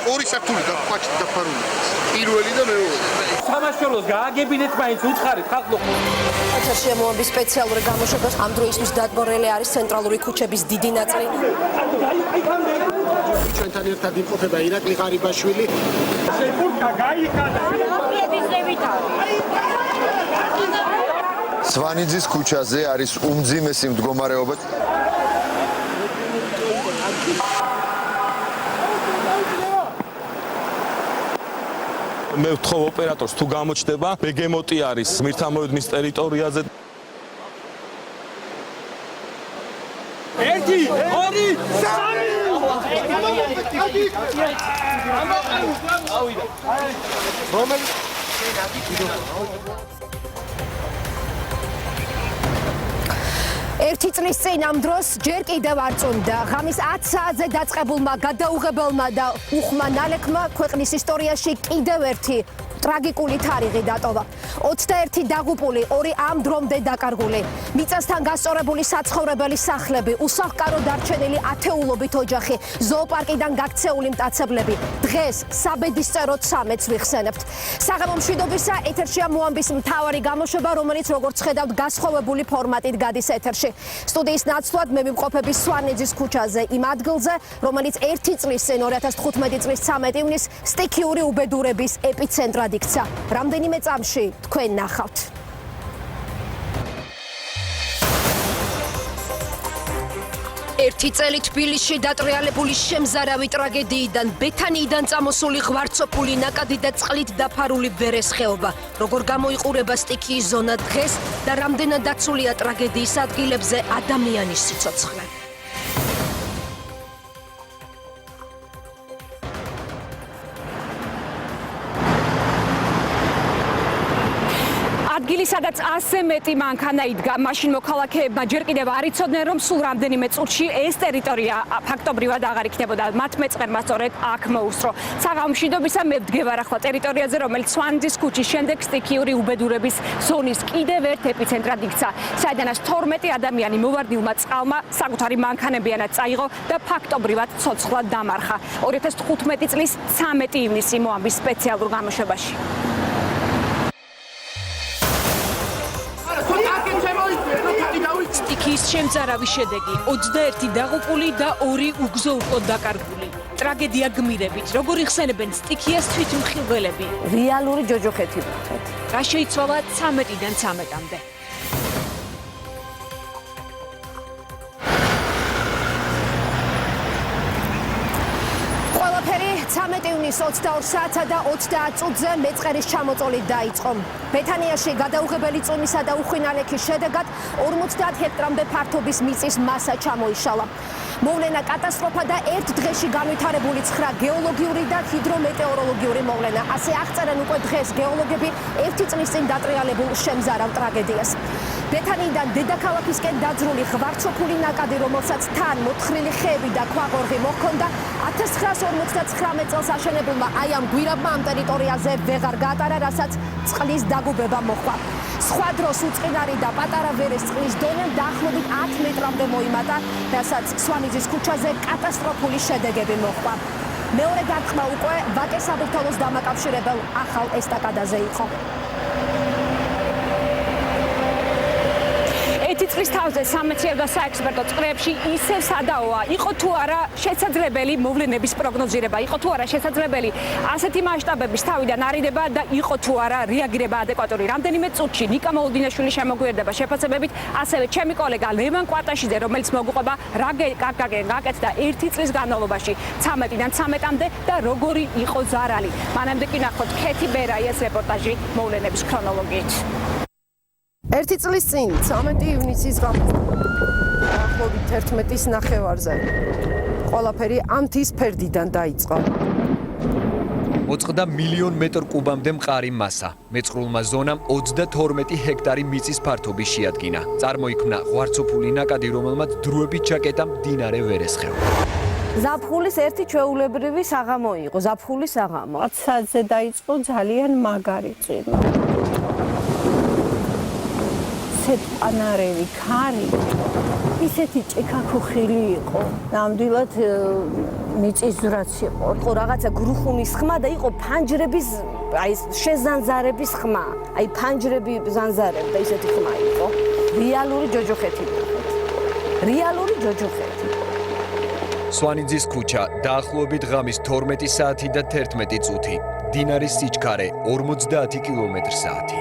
ორი სართული გაყვაჭდა დაფარული. პირველი და მეორე. სამაშველოს გააგებინეთ მაინც უცხარით ხალხო. ეთერში მოამბის სპეციალური გამოშვება ამ დროისთვის დაგმორელი არის ცენტრალური ქუჩების დიდი ნაწილი. ჩვენთან ერთად იმყოფება ირაკლი ღარიბაშვილი. სვანიძის ქუჩაზე არის უმძიმესი მდგომარეობა. მე ვთხოვ ოპერატორს თუ გამოჩნდება, ბეგემოტი არის მირთამოედნის ტერიტორიაზე. 1 2 ერთი წლის წინ ამ დროს ჯერ კიდევ არ წონდა ღამის 10 საათზე დაწყებულმა გადაუღებელმა და უხმა ნალექმა ქვეყნის ისტორიაში კიდევ ერთი ტრაგიკული თარიღი დატოვა. 21 დაღუპული, 2 ამ დრომდე დაკარგული. მიწასთან გასწორებული საცხოვრებელი სახლები, უსახლკარო დარჩენილი ათეულობით ოჯახი, ზოოპარკიდან გაქცეული მტაცებლები. დღეს საბედისწერო 13-ს ვიხსენებთ. საღამო მშვიდობისა, ეთერშია მოამბის მთავარი გამოშვება, რომელიც როგორც ხედავთ გასხოვებული ფორმატით გადის ეთერში. სტუდიის ნაცვლად მე ვიმყოფები სვანიძის ქუჩაზე, იმ ადგილზე, რომელიც 1 წლის წინ 2015 წლის 13 ივნისს სტიქიური უბედურების ეპიცენტრად იქცა. რამდენიმე წამში თქვენ ნახავთ. ერთი წელი თბილისში დატრიალებული შემზარავი ტრაგედიიდან, ბეთანიიდან წამოსული ღვარცოფული ნაკადი და წყლით დაფარული ვერესხეობა. როგორ გამოიყურება სტიქიის ზონა დღეს და რამდენად დაცულია ტრაგედიის ადგილებზე ადამიანის სიცოცხლე. ადგილი, სადაც 100 მეტი მანქანა იდგა, მაშინ მოქალაქეებმა ჯერ კიდევ არ იცოდნენ, რომ სულ რამდენიმე წუთში ეს ტერიტორია ფაქტობრივად აღარ იქნებოდა. მათ მეწყერმა სწორედ აქ მოუსწრო. საღამო მშვიდობისა, მე ვდგევარ ახლა ტერიტორიაზე, რომელიც სვანიძის ქუჩის შემდეგ სტიქიური უბედურების ზონის კიდევ ერთ ეპიცენტრად იქცა, საიდანაც 12 ადამიანი მოვარდილმა წყალმა საკუთარი მანქანებიანად წაიღო და ფაქტობრივად ცოცხლად დამარხა. 2015 წლის 13 ივნისი მოამბის სპეციალურ გამოშვებაში. სტიქიის შემზარავის შედეგი 21 დაღუპული და 2 უგზო-უკვლოდ დაკარგული. ტრაგედია გმირებით, როგორ იხსენებენ სტიქიას თვითმხილველები. რეალური ჯოჯოხეთი ვუხეთ. რა შეიცვალა 13-დან 13-მდე. ყველაფერი 13 ივნისს 22 საათსა და 30 წუთზე მეწყერის ჩამოწოლით დაიწყო. ბეთანიაში გადაუღებელი წვიმისა და უხვი ნალექის შედეგად 50 ჰექტრამდე ფართობის მიწის მასა ჩამოიშალა. მოვლენა კატასტროფა და ერთ დღეში განვითარებული 9 გეოლოგიური და ჰიდრომეტეოროლოგიური მოვლენა. ასე აღწერენ უკვე დღეს გეოლოგები 1 წლის წინ დატრიალებულ შემზარავ ტრაგედიას. ბეთანიიდან დედაქალაქისკენ დაძრული ღვარცოფული ნაკადი, რომელსაც თან მოთხრილი ხეები და ქვაყორღი მოჰქონდა, 1959 წელს აშენებულმა აი ამ გვირაბმა ამ ტერიტორიაზე ვეღარ გაატარა, რასაც წყლის დაგუბება მოჰყვა. სხვა დროს უწყინარი და პატარა ვერეს წყლის დონე დაახლოებით 10 მეტრამდე მოიმატა, რასაც სვანიძის ქუჩაზე კატასტროფული შედეგები მოჰყვა. მეორე გარტყმა უკვე ვაკეს საბურთალოს დამაკავშირებელ ახალ ესტაკადაზე იყო. 1 წლის თავზე სამეცნიერო და საექსპერტო წრეებში ისევ სადაოა, იყო თუ არა შესაძლებელი მოვლენების პროგნოზირება, იყო თუ არა შესაძლებელი ასეთი მასშტაბების თავიდან არიდება და იყო თუ არა რეაგირება ადეკვატური. რამდენიმე წუთში ნიკა მოლოდინაშვილი შემოგვიერთდება შეფასებებით, ასევე ჩემი კოლეგა ლევან კვატაშიძე, რომელიც მოგუყვება რა გაკეთდა 1 წლის განმავლობაში 13-დან 13-მდე და როგორი იყო ზარალი. მანამდე კი ნახოთ ქეთი ბერაიას რეპორტაჟი მოვლენების ქრონოლოგიით. 1 წლის წინ 13 ივნისის დაახლოებით 11-ის ნახევარზე ყველაფერი ამ მთის ფერდიდან დაიწყო. მოწყდა მილიონ მეტр კუბამდე მყარი მასა. მეწყრულმა ზონამ 32 ჰექტარი მიწის ფართობის შეადგინა. წარმოიქმნა ღვარცოფული ნაკადი, რომელმაც დროებით ჩაკეტა მდინარე ვერესხეობა. ზაფხულის ერთი ჩვეულებრივი საღამო იყო, ზაფხულის საღამო. 10 საათზე დაიწყო ძალიან მაგარი წვიმა. ისეთ პანარევი ქარი, ისეთი ჭიქაქუხილი იყო. ნამდვილად მიწისძვრაც იყო რაღაცა გრუხუნის ხმა და იყო ფანჯრების, აი შეზანზარების ხმა. აი ფანჯრები ზანზარებდა ისეთი ხმა იყო. რეალური ჯოჯოხეთი. რეალური ჯოჯოხეთი. სვანიძის ქუჩა დაახლოებით ღამის 12 საათი და 11 წუთი. დინარის სიჩქარე 50 კმ/სთ.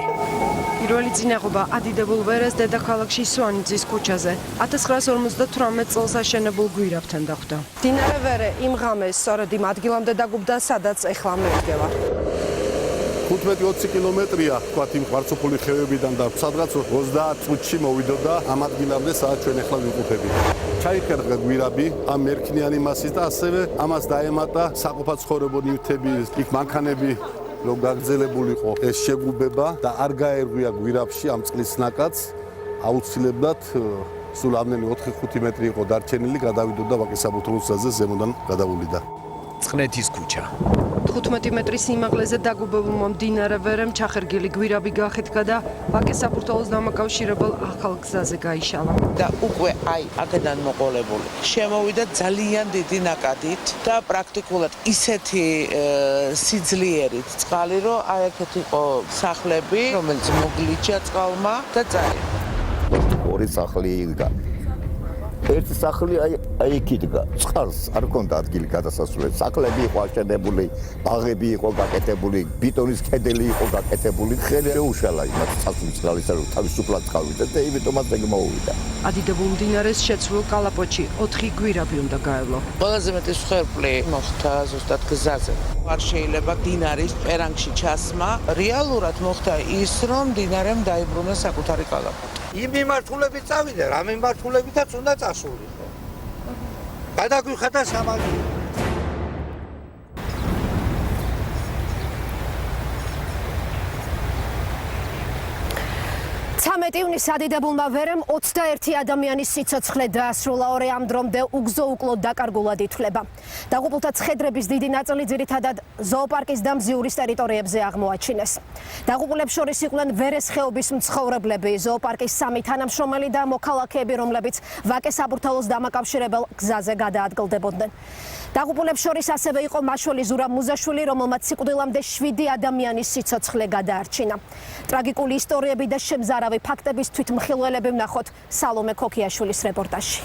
პირველი წინაღობა ადიდებულ ვერას დედაქალაქში სვანიძის ქუჩაზე 1958 წელს აშენებულ გვირაბთან დახვდა. დინარე ვერე იმ ღამეს სწორედ იმ ადგილამდე დაგუბდა, სადაც ეხლა მე ვდგევარ. 15-20 კილომეტრია, თქვათ იმ ღვარცოფული ხევებიდან და სადღაც 30 წუთში მოვიდოდა ამ ადგილამდე, სადაც ჩვენ ახლა ვიმყოფებით. ჩაიხერხა გვირაბი ამ მერქნიანი მასის და ასევე ამას დაემატა საყოფაცხოვრებო ნივთები, იქ მანქანები რომ გაგრძელებული იყო ეს შეგუბება და არ გაერღვია გვირაბში ამ წყლის ნაკადს, აუცილებლად სულ ამდენი 4-5 მეტრი იყო დარჩენილი, გადავიდოდა ვაკე-საბურთალოს გზაზე ზემოდან გადავულიდა. წყნეთის ქუჩა. 15 მეტრის სიმაღლეზე დაგუბებულმა მდინარე ვერემ ჩახერგილი გვირაბი გაახეთქა და ვაკე-საბურთალოს დამაკავშირებელ ახალ გზაზე გაიშალა. და უკვე აი აქედან მოყოლებული შემოვიდა ძალიან დიდი ნაკადით და პრაქტიკულად ისეთი სიძლიერით წყალი, რომ აი აქეთ იყო სახლები, რომელიც მოგლიჩა წყალმა და წაიღო. ორი სახლი იდგა. ერთი სახლი აი იქ იდგა. წყალს არ ჰქონდა ადგილი გადასასვლელად. სახლები იყო აშენებული, ბაღები იყო გაკეთებული, ბეტონის კედელი იყო გაკეთებული. ხელი შეუშალა იმათ სასულის წყალისა, რომ თავისუფლად წყალვიდა და იმიტომაც ეგ მოვიდა. ადიდებულ მდინარეს შეცვლილ კალაპოტში 4 გვირაბი უნდა გაევლო. ყველაზე მეტი მსხვერპლი მოხდა ზუსტად გზაზე. არ შეიძლება დინარის პერანგში ჩასმა. რეალურად მოხდა ის, რომ დინარემ დაიბრუნა საკუთარი კალაპოტი. იმ მიმართულებით წავიდა, რა მიმართულებითაც უნდა წასულიყო. გადაგვიხადა სამაგია. 13 ივნისს ადიდებულმა ვერემ 21 ადამიანის სიცოცხლე დაასრულა, ორი ამ დრომდე უგზო-უკლოდ დაკარგულად ითვლება. დაღუპულთა ცხედრების დიდი ნაწილი ძირითადად ზოოპარკის და მზიურის ტერიტორიებზე აღმოაჩინეს. დაღუპულებს შორის იყვნენ ვერეს ხეობის მცხოვრებლები, ზოოპარკის 3 თანამშრომელი და მოქალაქეები, რომლებიც ვაკე-საბურთალოს დამაკავშირებელ გზაზე გადაადგილდებოდნენ. დაღუპულებს შორის ასევე იყო მაშველი ზურაბ მუზაშვილი, რომელმაც სიკვდილამდე 7 ადამიანის სიცოცხლე გადაარჩინა. ტრაგიკული ისტორიები და შემზარავი ფაქტების თვითმხილველები ვნახოთ სალომე ქოქიაშვილის რეპორტაჟში.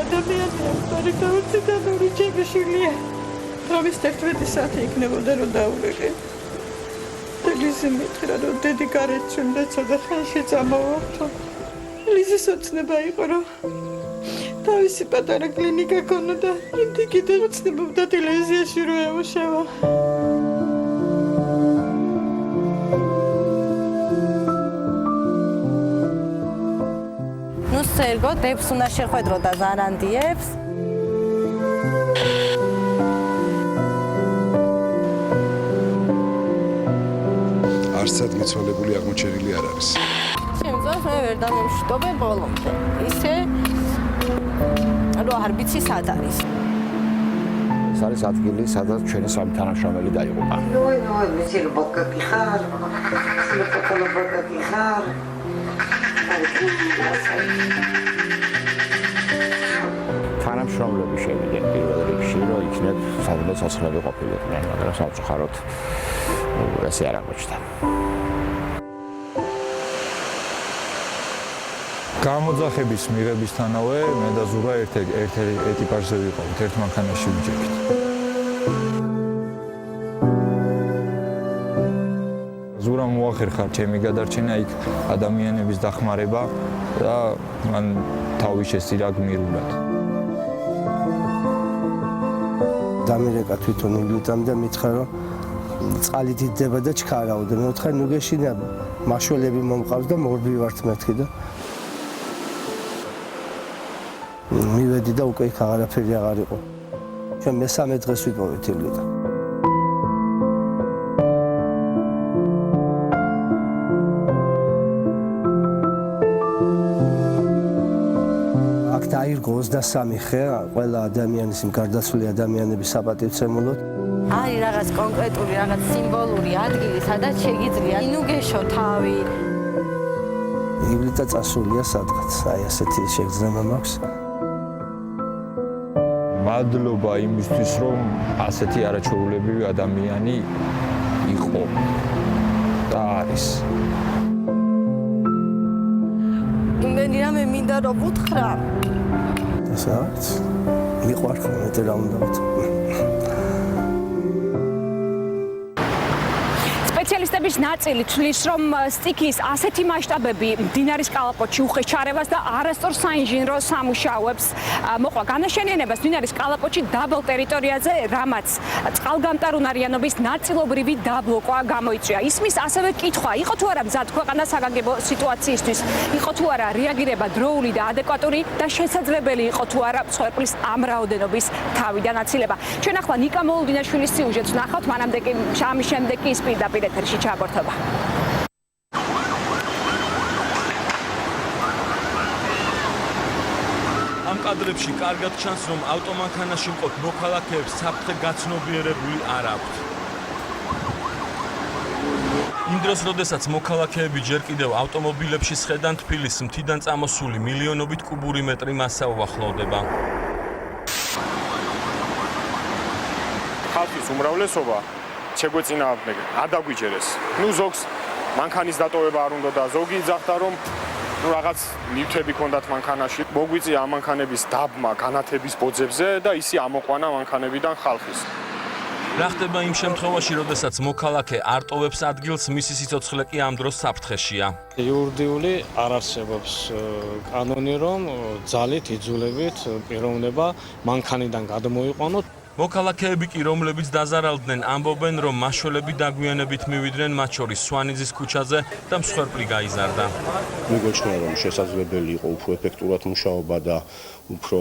ადამიანია, პარიკაუციდან ორი ჯებიშილია. თავის 11 საათი იქნებოდა რომ დაურეკე. ლიზი მითხრა რომ დედი გარეთ უნდა ცოტა ხანში წამოვართო. ლიზის ოცნება იყო რომ თავისი პატარა კლინიკა ქონოდა. იმდი კიდე ოცნებობდა ტელევიზიაში რომ ემუშავა. ნუ სერგო დებს უნდა შეხვედრო და ზარანდიებს. არსად მიცვალებული აღმოჩენილი არ არის. შემიძლია მე ვერ დამემშვიდობე ბოლომდე. ისე რომ არ ვიცი სად არის. ეს არის ადგილი, სადაც ჩვენი სამი თანამშრომელი დაიღუპა. თანამშრომლები შევიდნენ პირველ რიგში, რომ იქნებ სადღაც საცხოვრებელი ყოფილიყვნენ, მაგრამ სამწუხაროდ ესე არ აღმოჩნდა. გამოძახების მიღებისთანავე მე და ზურა ერთ ეკიპაჟზე ვიყავით, ერთ მანქანაში ვიჯექით. ზურამ მოახერხა ჩემი გადარჩენა იქ ადამიანების დახმარება და მან თავი შესწირა გმირულად. დამირეკა თვითონ ილიტამ და მითხრა რომ წყალი დიდდება და ჩქარავდა. მე ვთქვა ნუ გეშინა მაშველები მომყავს და მორბივართ მეთქი და მივედი და უკვე იქ აღარაფერი აღარ იყო. ჩვენ მესამე დღეს ვიპოვეთ ილიტა. აქ დაირგო 23 ხე ყველა ადამიანის იმ გარდაცვლილი ადამიანების საპატივცემულოდ. არის რაღაც კონკრეტული, რაღაც სიმბოლური ადგილი, სადაც შეგიძლია ინუგეშო თავი. ივლიტა წასულია სადღაც, აი ასეთი შეგრძნება მაქვს. მადლობა იმისთვის, რომ ასეთი არაჩვეულებრივი ადამიანი იყო და არის. იმენი რამე მინდა რომ უთხრა. სადაც მიყვარხარ მეტი რა უნდა ვთქვა. სპეციალისტების ნაწილი თვლის, რომ სტიქიის ასეთი მასშტაბები მდინარის კალაპოტში უხეშ ჩარევას და არასწორ საინჟინრო სამუშაოებს მოყვა განაშენიანებას მდინარის კალაპოტში დაბლ ტერიტორიაზე, რამაც წყალგამტარუნარიანობის ნაწილობრივი დაბლოკვა გამოიწვია. ისმის ასევე კითხვა, იყო თუ არა მზად ქვეყანა საგანგებო სიტუაციისთვის, იყო თუ არა რეაგირება დროული და ადეკვატური და შესაძლებელი იყო თუ არა მსხვერპლის ამ რაოდენობის თავიდან აცილება. ჩვენ ახლა ნიკა მოლოდინაშვილის სიუჟეტს ვნახავთ, მანამდე კი ამის შემდეგ კი ის პირდაპირ ეთერში ჩაბორთობა. ამ კადრებში კარგად ჩანს, რომ ავტომანქანაში მყოფ მოქალაქეებს საფრთხე გაცნობიერებული არ აქვთ. იმ დროს, როდესაც მოქალაქეები ჯერ კიდევ ავტომობილებში სხედან თბილისს მთიდან წამოსული მილიონობით კუბური მეტრი მასა უახლოვდება. ხალხის უმრავლესობა შეგვეწინააღმდეგე, არ დაგვიჯერეს. ზოგს მანქანის დატოვება არ უნდა და ზოგი იძახდა, რომ რაღაც ნივთები ქონდათ მანქანაში. მოგვიწია ამ მანქანების დაბმა განათების ბოძებზე და ისი ამოყვანა მანქანებიდან ხალხის. რა ხდება იმ შემთხვევაში, როდესაც მოქალაქე არ ტოვებს ადგილს, მისი სიცოცხლე კი ამ დროს საფრთხეშია. იურიდიული არ არსებობს კანონი, რომ ძალით იძულებით პიროვნება მანქანიდან გადმოიყვანოთ. მოქალაქეები კი, რომლებიც დაზარალდნენ, ამბობენ, რომ მაშველები დაგვიანებით მივიდნენ მათ შორის სვანიძის ქუჩაზე და მსხვერპლი გაიზარდა. მიგოჩნია, რომ შესაძლებელი იყო უფრო ეფექტურად მუშაობა და უფრო,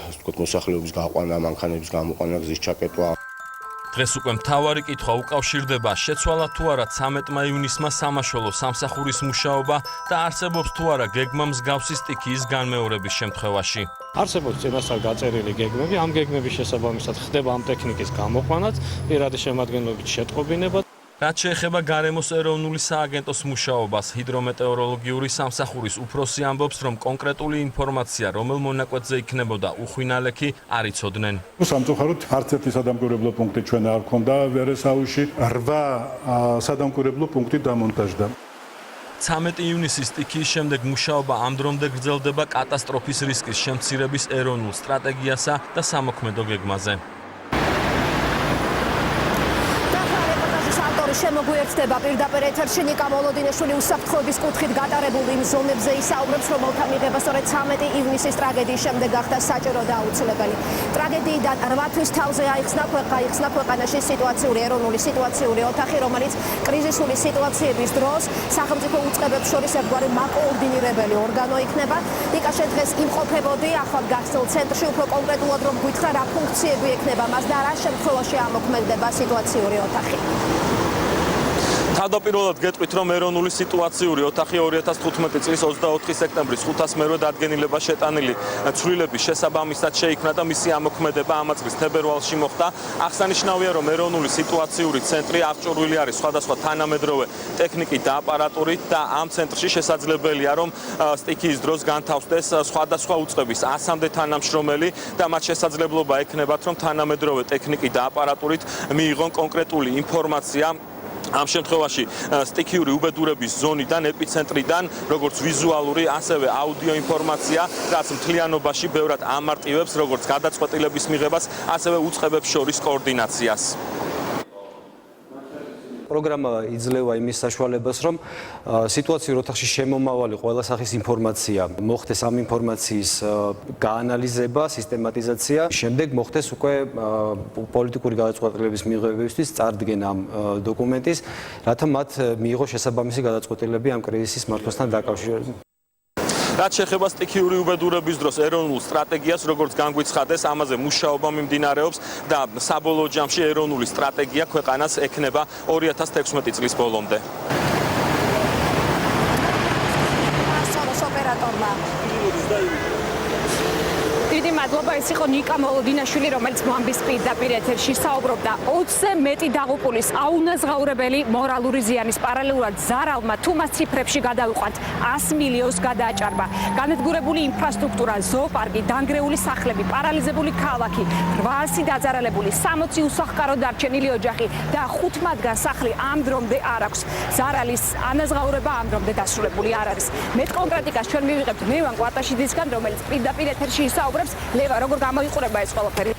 ასე ვთქვათ, მოსახლეობის გაყვანა, მანქანების გამოყვანა, გზის ჩაკეტვა. დღეს უკვე მთავარი კითხვა უკავშირდება, შეცვალა თუ არა 13 ივნისმა სამაშველო სამსახურის მუშაობა და არსებობს თუ არა გეგმა მსგავსი სტიქიის განმეორების შემთხვევაში. არსებობს წინასწარ გაწერილი გეგმები, ამ გეგმების შესაბამისად ხდება ამ ტექნიკის გამოყვანაც, პირადი შემადგენლობით შეტყობინება. რაც შეეხება გარემოს ეროვნული სააგენტოს მუშაობას, ჰიდრომეტეოროლოგიური სამსახურის უფროსი ამბობს, რომ კონკრეტული ინფორმაცია, რომელ მონაკვეთზე იქნებოდა უხვინალექი, არ იცოდნენ. სამწუხაროდ არც ერთი სადამკვირვებლო პუნქტი ჩვენ არ ქონდა ვერესაუში, 8 სადამკვირვებლო პუნქტი დამონტაჟდა. 13 ივნისის სტიქიის შემდეგ მუშაობა ამ დრომდე გრძელდება კატასტროფის რისკის შემცირების ეროვნულ სტრატეგიასა და სამოქმედო გეგმაზე. შემოგვიერთდება პირდაპირ ეთერში ნიკა მოლოდინაშვილი უსაფრთხოების კუთხით გატარებულ იმ ზომებზე ისაუბრებს, რომელთა მიღება სწორედ 13 ივნისის ტრაგედიის შემდეგ გახდა საჭირო და აუცილებელი. ტრაგედიიდან 8 თვის თავზე აიხსნა ქვეყანაში ეროვნული სიტუაციური ოთახი, რომელიც კრიზისული სიტუაციების დროს სახელმწიფო უწყებებს შორის ერთგვარი მაკოორდინირებელი ორგანო იქნება. ნიკა, შენ დღეს იმყოფებოდი ახლად გახსნილ ცენტრში, უფრო კონკრეტულად რომ გითხრა, რა ფუნქციები ექნება მას და რა შემთხვევაში ამოქმედდება სიტუაციური ოთახი. თავდაპირველად გეტყვით, რომ ეროვნული სიტუაციური ოთახი 2015 წლის 24 სექტემბრის 500-მერვე დადგენილება შეტანილი ცვლილების შესაბამისად შეიქმნა და მისი ამოქმედება ამ წლის თებერვალში მოხდა. აღსანიშნავია, რომ ეროვნული სიტუაციური ცენტრი აღჭურვილი არის სხვადასხვა თანამედროვე ტექნიკით და აპარატურით და ამ ცენტრში შესაძლებელია, რომ სტიქიის დროს განთავსდეს სხვადასხვა უწყების 100-მდე თანამშრომელი და მათ შესაძლებლობა ექნებათ, რომ თანამედროვე ტექნიკით და აპარატურით მიიღონ კონკრეტული ინფორმაცია ამ შემთხვევაში სტიქიური უბედურების ზონიდან, ეპიცენტრიდან, როგორც ვიზუალური, ასევე აუდიო ინფორმაცია, რაც მთლიანობაში ბევრად ამარტივებს როგორც გადაწყვეტილების მიღებას, ასევე უწყებებს შორის კოორდინაციას. პროგრამა იძლევა იმის საშუალებას, რომ სიტუაციურ ოთახში შემომავალი ყველა სახის ინფორმაცია მოხდეს ამ ინფორმაციის გაანალიზება, სისტემატიზაცია, შემდეგ მოხდეს უკვე პოლიტიკური გადაწყვეტილების მიღებისთვის წარდგენა ამ დოკუმენტის, რათა მათ მიიღოს შესაბამისი გადაწყვეტილები ამ კრიზისის მართვასთან დაკავშირებით. რაც შეეხება სტიქიური უბედურების დროს ეროვნულ სტრატეგიას, როგორც განგვიცხადეს, ამაზე მუშაობა მიმდინარეობს და საბოლოო ჯამში ეროვნული სტრატეგია ქვეყანას ექნება 2016 წლის ბოლომდე. დიდი მადლობა. ეს იყო ნიკა მოლოდინაშვილი, რომელიც მოამბის პირდაპირ ეთერში საუბრობდა 20-ზე მეტი დაღუპულის აუნაზღაურებელი მორალური ზიანის პარალელურად ზარალმა თუმას ციფრებში გადავიყვანთ 100 მილიონს გადააჭარბა. განადგურებული ინფრასტრუქტურა, ზოოპარკი, დანგრეული სახლები, პარალიზებული ქალაქი, 800 დაძარალებული, 60 უსახლკარო დარჩენილი ოჯახი და 5 მათგან სახლი ამ დრომდე არ აქვს. ზარალის ანაზღაურება ამ დრომდე დასრულებული არ არის. მეტ კონკრეტიკას ჩვენ მივიღებთ ლევან კვატაშიძისგან, რომელიც პირდაპირ ეთერში ისაუბრებს. ლევა, როგორ გამოიყურება ეს ყველაფერი?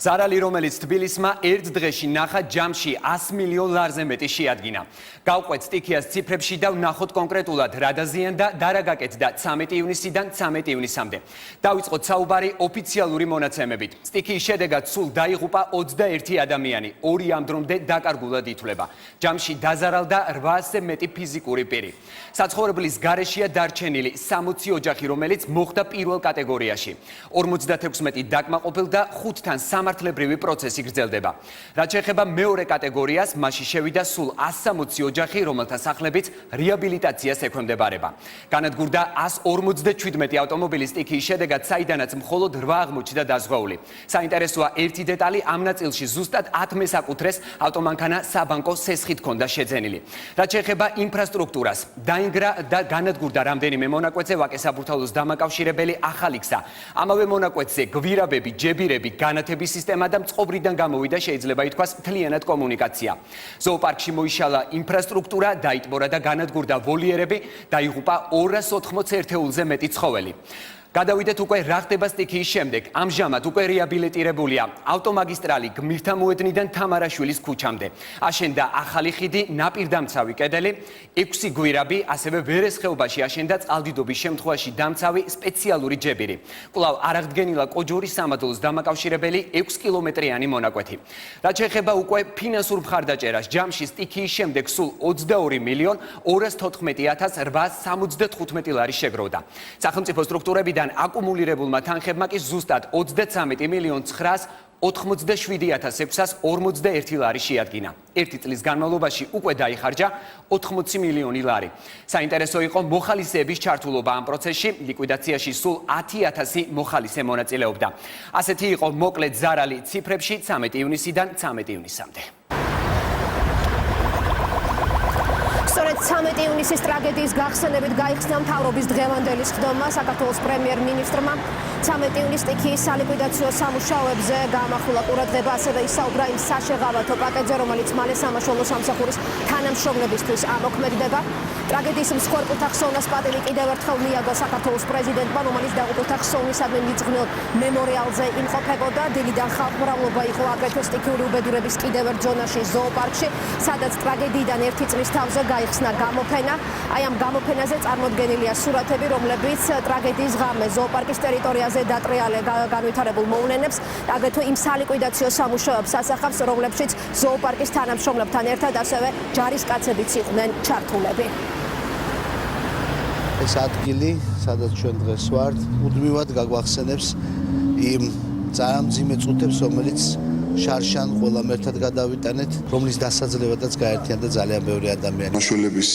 ზარალი, რომელიც თბილისმა ერთ დღეში ნახა ჯამში 100 მილიონ ლარზე მეტი შეადგინა. გავყვეთ სტიქიას ციფრებში და ვნახოთ კონკრეტულად რა დაზიანდა და რა გაკეთდა 13 ივნისიდან 13 ივნისამდე. დავიწყოთ საუბარი ოფიციალური მონაცემებით. სტიქიის შედეგად სულ დაიღუპა 21 ადამიანი, 2 ამ დრომდე დაკარგულად ითვლება. ჯამში დაზარალდა 800-ზე მეტი ფიზიკური პირი. საცხოვრებლის გარეშეა დარჩენილი 60 ოჯახი, რომელიც მოხვდა პირველ კატეგორიაში. 56 დაკმაყოფილ და 5-თან სამართლებრივი პროცესი გრძელდება. რაც შეეხება მეორე კატეგორიას, მასში შევიდა სულ 160 ოჯახი, რომელთა სახლებიც რეაბილიტაციას ექვემდებარება. განადგურდა 157 ავტომობილის სტიქიის შედეგად, საიდანაც მხოლოდ 8 აღმოჩნდა დაზღვეული. საინტერესოა ერთი დეტალი, ამ ნაწილში ზუსტად 10 მესაკუთრეს ავტომანქანა საბანკო სესხით ჰქონდა შეძენილი. რაც შეეხება ინფრასტრუქტურას, დაინგრა და განადგურდა რამდენიმე მონაკვეთზე ვაკე-საბურთალოს დამაკავშირებელი ახალი გზა. ამავე მონაკვეთზე გვირაბები, ჯებირები, განათების სისტემა და წყობრიდან გამოვიდა შეიძლება ითქვას მთლიანად კომუნიკაცია. ზოოპარკში მოიშალა ინფრასტრუქტურა, დაიტბორა და განადგურდა ვოლიერები, დაიღუპა 280 ერთეულზე მეტი ცხოველი. გადავიდეთ უკვე რა ხდება სტიქიის შემდეგ. ამჟამად უკვე რეაბილიტირებულია ავტომაგისტრალი გმირთამოედნიდან თამარაშვილის ქუჩამდე. აშენდა ახალი ხიდი, ნაპირდამცავი კედელი, 6 გვირაბი, ასევე ვერესხეობაში აშენდა წყალდიდობის შემთხვევაში დამცავი სპეციალური ჯებირი. კვლავ არაღდგენილა კოჯორის სამადლოს დამაკავშირებელი 6 კილომეტრიანი მონაკვეთი. რაც შეეხება უკვე ფინანსურ მხარდაჭერას, ჯამში სტიქიის შემდეგ სულ 22 მილიონ 214,875 ლარი შეგროვდა. სახელმწიფო სტრუქტურებიდან აკუმულირებულმა თანხებმა კი ზუსტად 33 მილიონ 987,641 ლარი შეადგინა. ერთი წლის განმავლობაში უკვე დაიხარჯა 80 მილიონი ლარი. საინტერესო იყო მოხალისეების ჩართულობა ამ პროცესში, ლიკვიდაციაში სულ 10,000 მოხალისე მონაწილეობდა. ასეთი იყო მოკლედ ზარალი ციფრებში 13 ივნისიდან 13 ივნისამდე. სწორედ 13 ივნისის ტრაგედიის გახსენებით გაიხსნა მთავრობის დღევანდელი სხდომა საქართველოს პრემიერ-მინისტრმა. 13 ივნისის სტიქიის სალიკვიდაციო სამუშაოებზე გაამახვილა ყურადღება, ასევე ისაუბრა იმ საშეღავათო პაკეტზე, რომელიც მალე სამაშველო სამსახურის თანამშრომლებისთვის ამოქმედდება. ტრაგედიის მსხვერპლთა ხსოვნას პატივი კიდევ ერთხელ მიაგო საქართველოს პრეზიდენტმა, რომელიც დაღუპულთა ხსოვნისადმი მიძღვნილ მემორიალზე იმყოფებოდა. დილიდან ხალხმრავლობა იყო აგრეთვე სტიქიური უბედურების კიდევ ერთ ზონაში, ზოოპარკში, სადაც ტრაგედიიდან ერთი წლის თავზე გაიხსნა გამოფენა. აი ამ გამოფენაზე წარმოდგენილია სურათები, რომლებიც ტრაგედიის ღამე ზოოპარკის ტერიტორიაზე განვითარებულ მოვლენებს, აგრეთვე იმ სალიკვიდაციო სამუშაოებს ასახავს, რომლებშიც ზოოპარკის თანამშრომლებთან ერთად ასევე ჯარისკაცებიც იყვნენ ჩართულები. ეს ადგილი, სადაც ჩვენ დღეს ვართ, მუდმივად გაგვახსენებს იმ ძალამძიმე წუთებს, რომელიც შარშან ყველამ ერთად გადავიტანეთ, რომლის დასაძლევადაც გაერთიანდა ძალიან ბევრი ადამიანი. მაშველების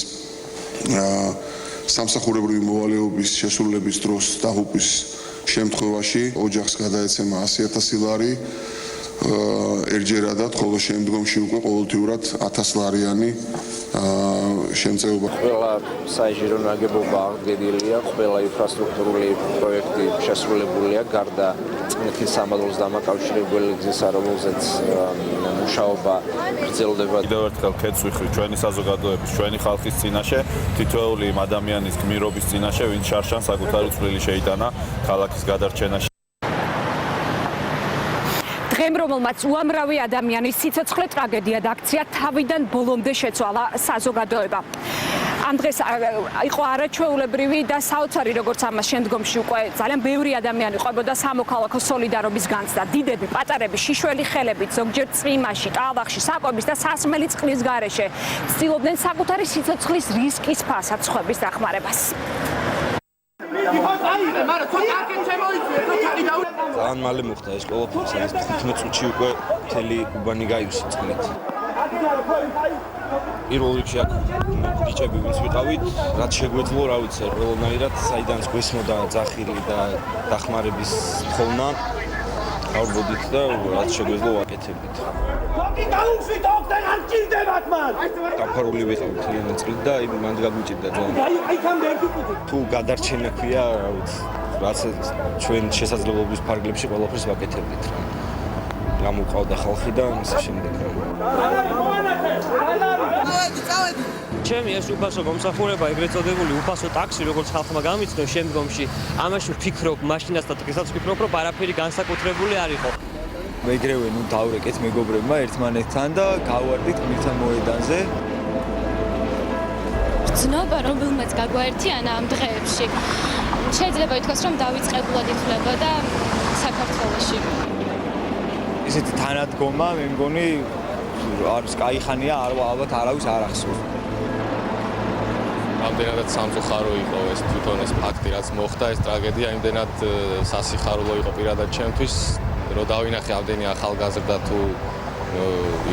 სამსახურებრივი მოვალეობის შესრულების დროს დაღუპვის შემთხვევაში ოჯახს გადაეცემა 100,000 ლარი ერთჯერადად, ხოლო შემდგომში უკვე ყოველთვიურად 1000 ლარიანი შემწეობა. ყველა საინჟინრო ნაგებობა აღდგენილია, ყველა ინფრასტრუქტურული პროექტი შესრულებულია, გარდა წმინეთის სამადლოს დამაკავშირებელი გზისა, რომელზეც მუშაობა გრძელდება. კიდევ ერთხელ ქეთს ვიხრი ჩვენი საზოგადოების, ჩვენი ხალხის წინაშე, თითოეული იმ ადამიანის გმირობის წინაშე, ვინც შარშან საკუთარი წვლილი შეიტანა ქალაქის გადარჩენაში. დღემ, რომელმაც უამრავი ადამიანის სიცოცხლე ტრაგედია დაქცია, თავიდან ბოლომდე შეცვალა საზოგადოება. ამ დღეს იყო არაჩვეულებრივი და საოცარი, როგორც ამას შემდგომში უკვე ძალიან ბევრი ადამიანი ყვებოდა სამოქალაქო სოლიდარობის განცდა. დიდები, პატარები, შიშველი ხელებით, ზოგჯერ წვიმაში, ტალახში, საკვების და სასმელი წყლის გარეშე ცდილობდნენ საკუთარი სიცოცხლის რისკის ფასადსხვების დახმარებას. ძალიან მალე მოხდა ეს ყველაფერი, 15 წუთში უკვე მთელი უბანი გაივსო წყლით. პირველ რიგში აქ ბიჭები ვინც ვიყავით, რაც შეგვეძლო, რა ვიცი, ყველანაირად საიდანაც გვესმოდა ძახილი და დახმარების ხოვნა, გავბოდით და რაც შეგვეძლო ვაკეთებდით. დაფარული ვიყავით მთლიანი წლით და მანდ გაგვიჭირდა ძალიან. თუ გადარჩენა ქვია, რა ვიცი, რაც ჩვენ შესაძლებლობის ფარგლებში ყველაფერს ვაკეთებდით რა. გამოყავდა ხალხი და ამის შემდეგ რა. ჩემი ეს უფასო გამოსახულება, ეგრეთ წოდებული უფასო ტაქსი, როგორც ხალხმა გამიცნო, შემდგომში ამაში ვფიქრობ, მაშინაც და დღესაც ვფიქრობ, რომ არაფერი განსაკუთრებული არ იყო. ეგრევე დავრეკეთ მეგობრებმა ერთმანეთთან და გავვარდით გმირთა მოედანზე. გრძნობა რომელმაც გაგვაერთიანა ამ დღეებში. შეიძლება ითქვას, რომ დავიწყებულად ითვლებოდა საქართველოში. ისეთი თანადგომა, მე მგონი არის кайხანია, ალბათ არავის არ ახსოვს. ამდენად სამწუხარო იყო ეს თვითონ ეს ფაქტი, რაც მოხდა, ეს ტრაგედია იმდენად სასიხარულო იყო პირადად ჩემთვის, რომ დავინახე ამდენი ახალგაზრდა თუ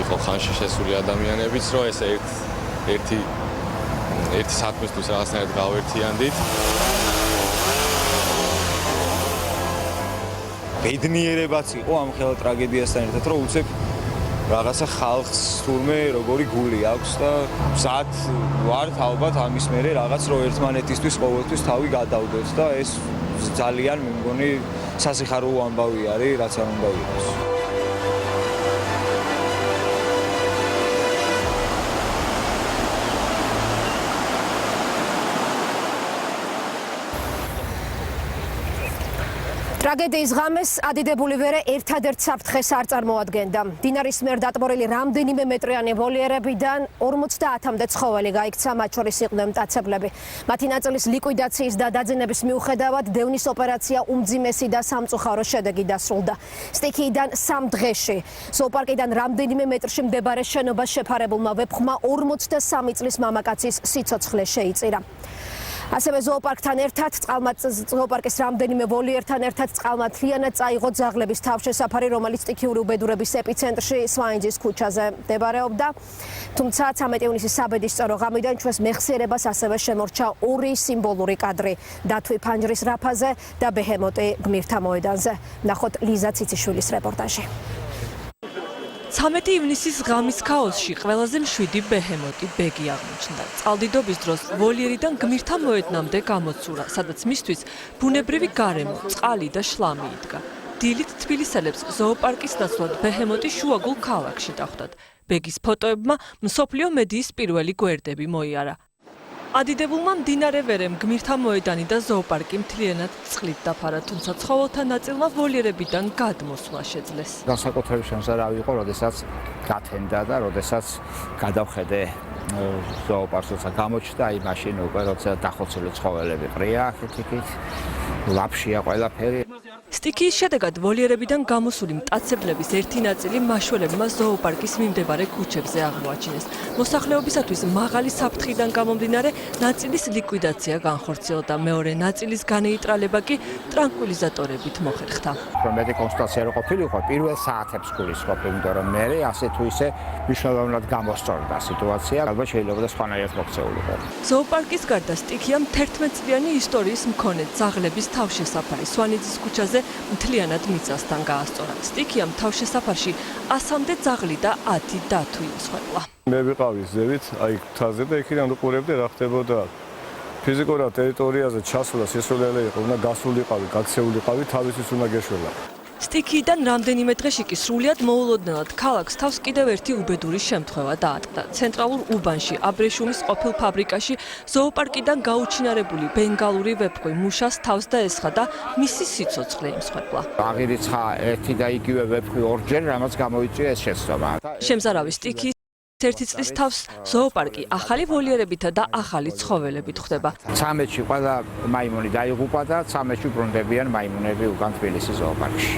იყო ხანში შესული ადამიანებიც, რომ ეს ერთი საქმისთვის რაღაცნაირად გავერთიანდით. ბედნიერებაც იყო ამ ხელა ტრაგედიასთან ერთად, რომ უცებ რაღაცა ხალხს თურმე როგორი გული აქვს და მზად ვართ ალბათ ამის მერე რაღაც რომ ერთმანეთისთვის ყოველთვის თავი გადავდოთ და ეს ძალიან მე მგონი სასიხარულო ამბავი არის, რაც არ უნდა იყოს. ტრაგედიის ღამეს ადიდებული ვერე ერთადერთ საფრთხეს არ წარმოადგენდა. მდინარის მიერ დატბორილი რამდენიმე მეტრიანი ვოლიერებიდან 50-მდე ცხოველი გაიქცა, მათ შორის იყვნენ მტაცებლები. მათი ნაწილის ლიკვიდაციის და დაძენების მიუხედავად დევნის ოპერაცია უმძიმესი და სამწუხარო შედეგი დასრულდა. სტიქიიდან 3 დღეში ზოოპარკიდან რამდენიმე მეტრში მდებარე შენობას შეფარებულმა ვეფხვმა 43 წლის მამაკაცის სიცოცხლე შეიწირა. ასევე ზოოპარკთან ერთად ზოოპარკის რამდენიმე ვოლიერთან ერთად წყალმათლიანად წაიღო ძაღლების თავშესაფარი, რომელიც სტიქიური უბედურების ეპიცენტრში სვაინჯის ქუჩაზე მდებარეობდა. თუმცა 13 ივნისის საბედისწერო ღამიდან ჩვენს მეხსიერებას ასევე შემორჩა ორი სიმბოლური კადრი: დათვი ფანჯრის რაფაზე და ბეჰემოტი გმირთა მოედანზე. ნახოთ ლიზა ციციშვილის რეპორტაჟი. 13 ივნისის ღამის ქაოსში ყველაზე მშვიდი ბეჰემოტი ბეგი აღმოჩნდა. წყალდიდობის დროს ვოლიერიდან გმირთა მოედნამდე გამოცურა, სადაც მისთვის ბუნებრივი გარემო, წყალი და შლამი იდგა. დილით თბილისელებს ზოოპარკის ნაცვლად ბეჰემოტი შუაგულ ქალაქში დახვდათ. ბეგის ფოტოებმა მსოფლიო მედიის პირველი გვერდები მოიარა. ადიდებულმა მდინარე ვერემ გმირთა მოედანი და ზოოპარკი მთლიანად წყლით დაფარა, თუმცა ცხოველთა ნაწილმა ვოლიერებიდან გადმოსვლა შეძლეს. განსაკუთრებით შემზარავი იყო, როდესაც გათენდა და როდესაც გადავხედე ზოოპარკს, როცა გამოჩნდა, აი მაშინ უკვე როცა დახოცილი ცხოველები ყრია აქეთ-იქით, ლაფშია ყველაფერი. სტიქიის შედეგად ვოლიერებიდან გამოსული მტაცებლების ერთი ნაწილი მაშველებმა ზოოპარკის მიმდებარე ქუჩებზე აღმოაჩინეს. მოსახლეობისათვის მაღალი საფრთხიდან გამომდინარე, ნაწილის ლიკვიდაცია განხორციელდა, მეორე ნაწილის განეიტრალება კი ტრანკვილიზატორებით მოხერხდა. მეტი კონსტატაცია რო ყოფილიყო, პირველ საათებს გულისხმობ, იმიტომ რომ მე ასე თუ ისე მნიშვნელოვნად გამოსწორდა სიტუაცია, ალბათ შეიძლება და სხვანაირად მოქცეულიყო. ზოოპარკის გარდა სტიქიამ 11 წლიანი ისტორიის მქონე ძაღლების თავშესაფარი სვანიძის ქუჩაზე მთლიანად მიწასთან გაასწორა. სტიქიამ თავშესაფარში 100-მდე ძაღლი და 10 დათვი იმსხვერპლა. მე ვიყავი ზევით, აი თაზე და იქიდან უყურებდი რა ხდებოდა. ფიზიკურად ტერიტორიაზე ჩასვლა შესაძლებელი იყო, უნდა გასულიყავი, გაქცეულიყავი, თავისთვის უნდა გეშველა. სტიქიიდან რამდენიმე დღეში კი სრულიად მოულოდნელად ქალაქს თავს კიდევ ერთი უბედური შემთხვევა დაატყდა. ცენტრალურ უბანში, აბრეშუმის ყოფილ ფაბრიკაში ზოოპარკიდან გაუჩინარებული ბენგალური ვეფხვი მუშას თავს დაესხა და მისი სიცოცხლე იმსხვერპლა. აღირიცხა ერთი და იგივე ვეფხვი ორჯერ, რამაც გამოიწვია ეს შეცდომა. შემზარავი სტიქიის 1 წლის თავს ზოოპარკი ახალი ვოლიერებითა და ახალი ცხოველებით ხვდება. 13-ში ყველა მაიმუნი დაიღუპა და 13-ში ბრუნდებიან მაიმუნები უკან თბილისის ზოოპარკში.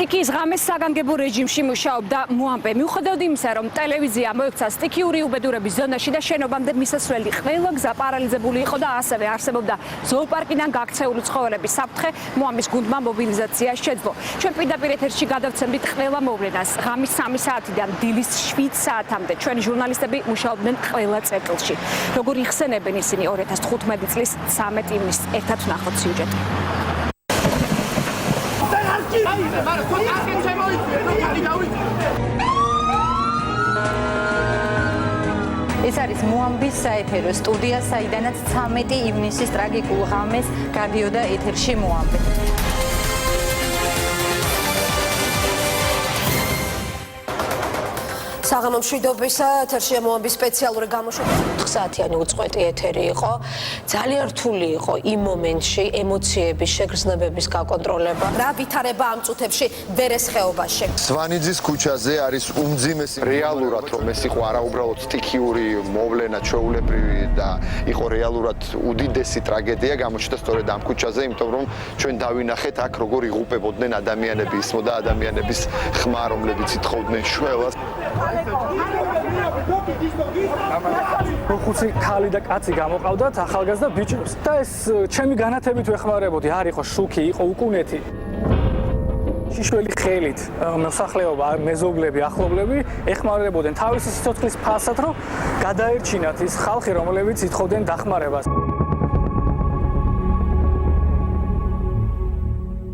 სტიქიის ღამეს საგანგებო რეჟიმში მუშაობდა მოამბე. მიუხედავად იმისა, რომ ტელევიზია მოექცა სტიქიური უბედურების ზონაში და შენობამდე მისასვლელი ყველა გზა პარალიზებული იყო და ასევე არსებობდა ზოოპარკიდან გაქცეული ცხოველების საფრთხე, მოამბის გუნდმა მობილიზაცია შეძლო. ჩვენ პირდაპირ ეთერში გადავცემდით ყველა მოვლენას. ღამის 3 საათიდან დილის 7 საათამდე ჩვენი ჟურნალისტები მუშაობდნენ ყველა წერტილში. როგორ იხსენებენ ისინი 2015 წლის 13 ივნისს ერთად ვნახოთ სიუჟეტი. ეს არის მოამბის საეთერო სტუდია, საიდანაც 13 ივნისის ტრაგიკულ ღამეს გადიოდა ეთერში მოამბე. საღამო მშვიდობისა, ეთერში მოამბის სპეციალური გამოშვება. 4 საათიანი უწყვეტი ეთერი იყო. ძალიან რთული იყო იმ მომენტში ემოციების შეგრძნებების გაკონტროლება. რა ვითარება ამ წუთებში ვერეს ხეობაში. სვანიძის ქუჩაზე არის უმძიმესი რეალურად რომ ეს იყო არაუბრალოდ სტიქიური მოვლენა ჩვეულებრივი და იყო რეალურად უდიდესი ტრაგედია გამოჩნდა სწორედ ამ ქუჩაზე, იმიტომ რომ ჩვენ დავინახეთ აქ როგორ იღუპებოდნენ ადამიანები, ისმოდა ადამიანების ხმა, რომლებიც ითხოვდნენ შველას. ხუთი ქალი და კაცი გამოყავდათ ახალგაზრდა ბიჭებს და ეს ჩემი განათებით ვეხმარებოდი, არ იყო შუქი, იყო უკუნეთი. შიშველი ხელით მოსახლეობა, მეზობლები, ახლობლები ეხმარებოდნენ თავისი სიცოცხლის ფასად, რომ გადაერჩინათ ის ხალხი, რომლებიც ითხოვდნენ დახმარებას.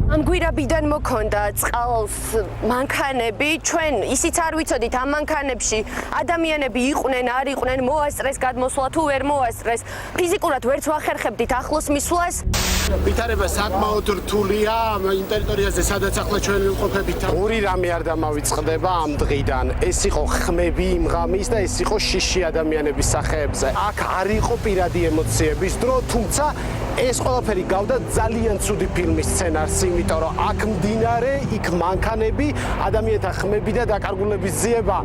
ამ გვირაბიდან მოქონდა წყალს მანქანები, ჩვენ ისიც არ ვიცოდით ამ მანქანებში ადამიანები იყვნენ, არ იყვნენ, მოასწრეს გადმოსვლა თუ ვერ მოასწრეს. ფიზიკურად ვერც ვახერხებდით ახლოს მისვლას. ვითარება საკმაოდ რთულია იმ ტერიტორიაზე, სადაც ახლა ჩვენ ვიმყოფებით. ორი რამე არ დამავიწყდება ამ დღიდან. ეს იყო ხმები იმ ღამის და ეს იყო შიში ადამიანების სახეებზე. აქ არ იყო პირადი ემოციების დრო, თუმცა ეს ყველაფერი გავდა ძალიან ცუდი ფილმის სცენარს, იმიტომ რომ აქ მდინარე, იქ მანქანები, ადამიანთა ხმები და დაკარგულების ძიება.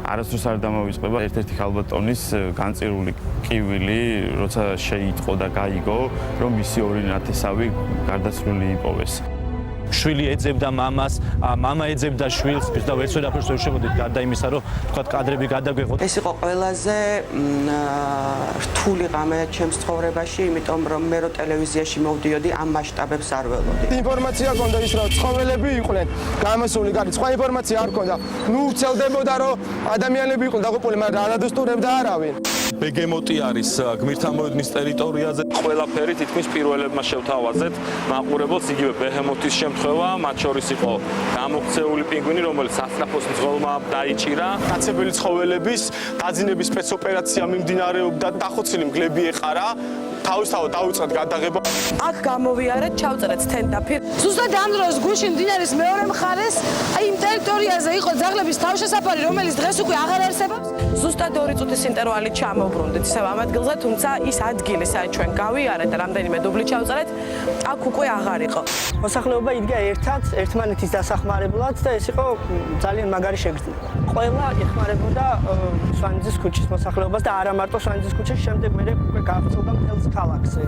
არასდროს არ დამოვიწყდება ერთ-ერთი ქალბატონის განწირული კივილი, როცა შეიტყო და გაიგო, რომ მისი ორი ნათესავი გარდაცვლილი იპოვეს. შვილი ეძებდა მამას, მამა ეძებდა შვილს და ვერც ვერაფერს ვერ შევოდით გარდა იმისა, რომ თქვა კადრები გადაგვეღოთ. ეს იყო ყველაზე რთული ღამე ჩემს ცხოვრებაში, იმიტომ რომ მე რო ტელევიზიაში მოვდიოდი, ამ მასშტაბებს არ ველოდი. ინფორმაცია ჰქონდა ის, რომ ცხოველები იყვნენ გამოსული გარეთ, სხვა ინფორმაცია არ ჰქონდა. ნუ ვრცელდებოდა, რომ ადამიანები იყვნენ დაღუპული, მაგრამ არ ადასტურებდა არავინ. ბეგემოტი არის გმირთა მოედნის ტერიტორიაზე. ყველაფერი თითქმის პირველებმა შევთავაზეთ მაყურებელს, იგივე ბეგემოტის შემთხვევა, მათ შორის იყო გამოქცეული პინგვინი, რომელიც სასწრაფოს მძღოლმა დაიჭირა. კაცებელი ცხოველების დაძინების სპეცოპერაცია მიმდინარეობდა, დახოცილი მგლები ეყარა. თავისთავად დაუწყეთ გადაღება. აქ გამოვიარეთ, ჩავწერეთ სტენდაფი. ზუსტად ამ დროს გუშინ მდინარის მეორე მხარეს, აი იმ ტერიტორიაზე იყო ძაღლების თავშესაფარი, რომელიც დღეს უკვე აღარ არსებობს. ზუსტად 2 წუთის ინტერვალით ჩამოვბრუნდით ისევ ამ ადგილზე, თუმცა ის ადგილი, სადაც ჩვენ გავიარეთ და რამდენიმე დუბლი ჩავწერეთ, აქ უკვე აღარ იყო. მოსახლეობა იდგა ერთად, ერთმანეთის დასახმარებლად და ეს იყო ძალიან მაგარი შეგრძნება. ყველა ეხმარებოდა სვანიძის ქუჩის მოსახლეობას და არა მარტო სვანიძის ქუჩის, შემდეგ მე უკვე გავრცელდა მთელს ქალაქზე.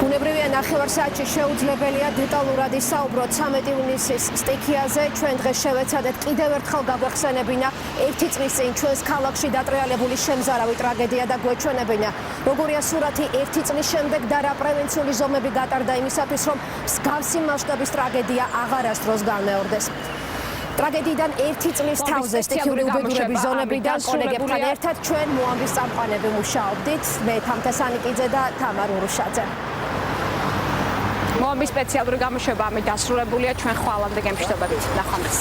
ბუნებრივია ნახევარსაათში შეუძლებელია დეტალურად ისაუბროთ 13 ივნისის სტიქიაზე. ჩვენ დღეს შევეცადეთ კიდევ ერთხელ გაგვეხსენებინა 1 წლის წინ ჩვენს ქალაქში დატრიალებული შემზარავი ტრაგედია და გვეჩვენებინა როგორია სურათი 1 წლის შემდეგ და რა პრევენციული ზომები გატარდა იმისათვის, რომ მსგავსი მასშტაბის ტრაგედია აღარასდროს განმეორდეს. ტრაგედიიდან 1 წლის თავზე სტიქიური უბედურების ზონებიდან კოლეგებთან ერთად ჩვენ მოამბის წამყვანები მუშაობდით. მე თამთა სანიკიძე და თამარ ურუშაძე. მოამბის სპეციალური გამოშვება ამით დასრულებულია, ჩვენ ხვალამდე გემშვიდობებით. ნახვამდის.